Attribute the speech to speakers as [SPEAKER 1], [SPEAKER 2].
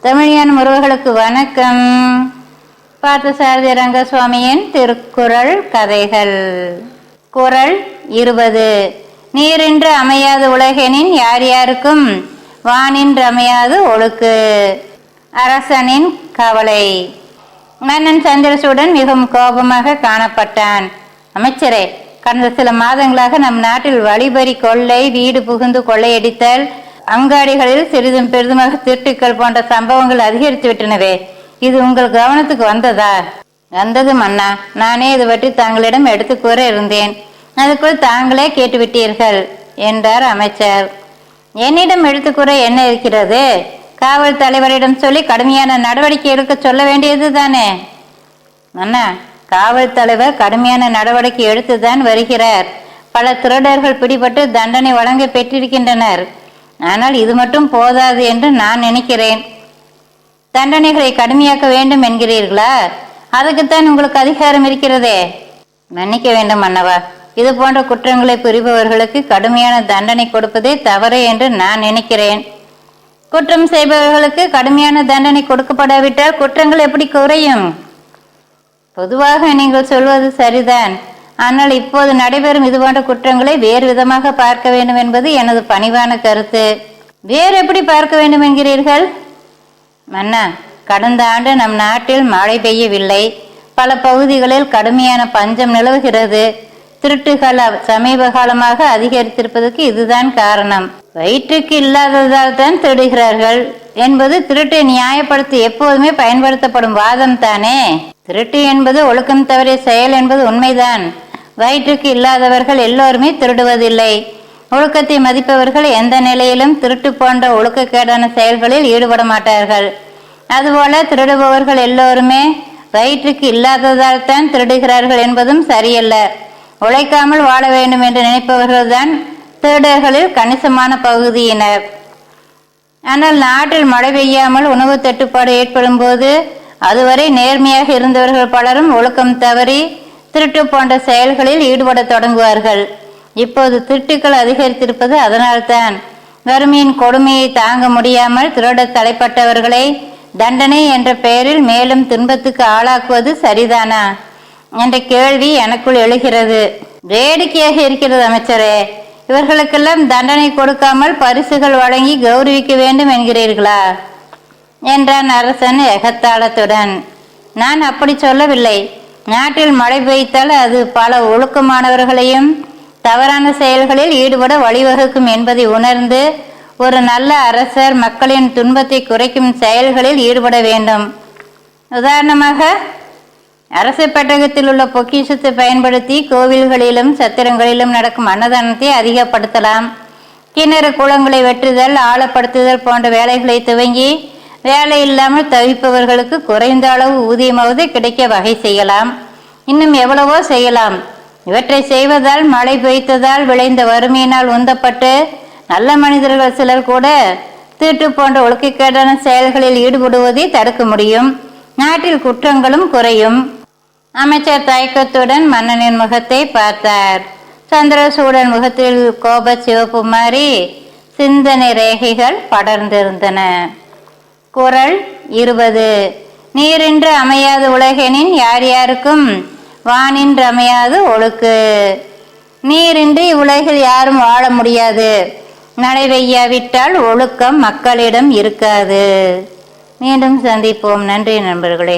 [SPEAKER 1] தமிழியன் உறவுகளுக்கு வணக்கம். பார்த்தசாரதி ரங்கசுவாமியின் திருக்குறள் கதைகள். குறள் 20. நீரின்று அமையாது உலகெனின் யார் யாருக்கும் வானின்று அமையாது ஒழுக்கு. அரசனின் கவலை. மன்னன் சந்திரசூடன் மிகவும் கோபமாக காணப்பட்டான். அமைச்சரே, கடந்த சில மாதங்களாக நம் நாட்டில் வழிபறி, கொள்ளை, வீடு புகுந்து கொள்ளையடித்தல், அங்காடிகளில் சிறிதும் பெரிதுமாக திருட்டுக்கள் போன்ற சம்பவங்கள் அதிகரித்து விட்டனவே, இது உங்கள் கவனத்துக்கு வந்ததா? வந்தது மன்னா. நானே இது பற்றி தங்களிடம் எடுத்து கூற இருந்தேன். அதுக்குள் தாங்களே கேட்டுவிட்டீர்கள் என்றார் அமைச்சர். என்னிடம் எடுத்துக்கூற என்ன இருக்கிறது? காவல் தலைவரிடம் சொல்லி கடுமையான நடவடிக்கை எடுக்க சொல்ல வேண்டியது தானே? மன்னா, காவல் தலைவர் கடுமையான நடவடிக்கை எடுத்துதான் வருகிறார். பல திருடர்கள் பிடிபட்டு தண்டனை வழங்க பெற்றிருக்கின்றனர். ஆனால் இது மட்டும் போதாது என்று நான் நினைக்கிறேன். தண்டனைகளை கடுமையாக்க வேண்டும் என்கிறீர்களா? அதுக்குத்தான் உங்களுக்கு அதிகாரம் இருக்கிறதே. மன்னிக்க வேண்டும் மன்னவா, இது போன்ற குற்றங்களை புரிபவர்களுக்கு கடுமையான தண்டனை கொடுப்பதே தவறு என்று நான் நினைக்கிறேன். குற்றம் செய்பவர்களுக்கு கடுமையான தண்டனை கொடுக்கப்படாவிட்டால் குற்றங்கள் எப்படி குறையும்? பொதுவாக நீங்கள் சொல்வது சரிதான். ஆனால் இப்போது நடைபெறும் இது போன்ற குற்றங்களை வேறு விதமாக பார்க்க வேண்டும் என்பது எனது பணிவான கருத்து. வேறு எப்படி பார்க்க வேண்டும் என்கிறீர்கள்? மன்னா, கடந்த ஆண்டு நம் நாட்டில் மழை பெய்யவில்லை. பல பகுதிகளில் கடுமையான பஞ்சம் நிலவுகிறது. திருட்டுகள் சமீப காலமாக அதிகரித்திருப்பதற்கு இதுதான் காரணம். வயிற்றுக்கு இல்லாததால் தான் திருடுகிறார்கள் என்பது திருட்டை நியாயப்படுத்தி எப்போதுமே பயன்படுத்தப்படும் வாதம் தானே. திருட்டு என்பது ஒழுக்கம் தவறிய செயல் என்பது உண்மைதான். வயிற்றுக்கு இல்லாதவர்கள் எல்லோருமே திருடுவதில்லை. ஒழுக்கத்தை மதிப்பவர்கள் எந்த நிலையிலும் திருட்டு போன்ற ஒழுக்கக்கேடான செயல்களில் ஈடுபட மாட்டார்கள். அதுபோல திருடுபவர்கள் எல்லோருமே வயிற்றுக்கு இல்லாததால் தான் திருடுகிறார்கள் என்பதும் சரியல்ல. உழைக்காமல் வாழ வேண்டும் என்று நினைப்பவர்கள்தான் திருடர்களில் கணிசமான பகுதியினர். ஆனால் நாட்டில் மழை பெய்யாமல் உணவு தட்டுப்பாடு ஏற்படும் போது அதுவரை நேர்மையாக இருந்தவர்கள் பலரும் ஒழுக்கம் தவறி திருட்டு போன்ற செயல்களில் ஈடுபட தொடங்குவார்கள். இப்போது திருட்டுக்கள் அதிகரித்திருப்பது அதனால்தான். வறுமையின் கொடுமையை தாங்க முடியாமல் திருட தலைப்பட்டவர்களை தண்டனை என்ற பெயரில் மேலும் துன்பத்துக்கு ஆளாக்குவது சரிதானா என்ற கேள்வி எனக்குள் எழுகிறது. வேடிக்கையாக இருக்கிறது அமைச்சரே. இவர்களுக்கெல்லாம் தண்டனை கொடுக்காமல் பரிசுகள் வழங்கி கௌரவிக்க வேண்டும் என்கிறீர்களா என்றான் அரசன் எகத்தாளத்துடன். நான் அப்படி சொல்லவில்லை. நாட்டில் மழை பெய்தால் அது பல ஒழுக்கமானவர்களையும் தவறான செயல்களில் ஈடுபட வழிவகுக்கும் என்பதை உணர்ந்து ஒரு நல்ல அரசர் மக்களின் துன்பத்தை குறைக்கும் செயல்களில் ஈடுபட வேண்டும். உதாரணமாக, அரசு பெட்டகத்தில் உள்ள பொக்கிஷத்தை பயன்படுத்தி கோவில்களிலும் சத்திரங்களிலும் நடக்கும் அன்னதானத்தை அதிகப்படுத்தலாம். கிணறு குளங்களை வெட்டுதல், ஆழப்படுத்துதல் போன்ற வேலைகளை துவங்கி வேலை இல்லாமல் தவிப்பவர்களுக்கு குறைந்த அளவு ஊதியமாவது கிடைக்க வகை செய்யலாம். இன்னும் எவ்வளவோ செய்யலாம். இவற்றை செய்வதால் மழை பெய்ததால் விளைந்த வறுமையினால் உந்தப்பட்டு நல்ல மனிதர்கள் சிலர் கூட திருட்டு போன்ற ஒழுக்கக்கேடான செயல்களில் ஈடுபடுவதை தடுக்க முடியும். நாட்டில் குற்றங்களும் குறையும். அமைச்சர் தயக்கத்துடன் மன்னனின் முகத்தை பார்த்தார். சந்திரசூடன் முகத்தில் கோப சிவப்பு மாறி சிந்தனை ரேகைகள் படர்ந்திருந்தன. குறள் 20. நீரின்று அமையாது உலகெனின் யார் யாருக்கும் வானின்று அமையாது ஒழுக்கு. நீரின்றி உலகில் யாரும் வாழ முடியாது. மழை பெய்யாவிட்டால் ஒழுக்கம் மக்களிடம் இருக்காது. மீண்டும் சந்திப்போம். நன்றி நண்பர்களே.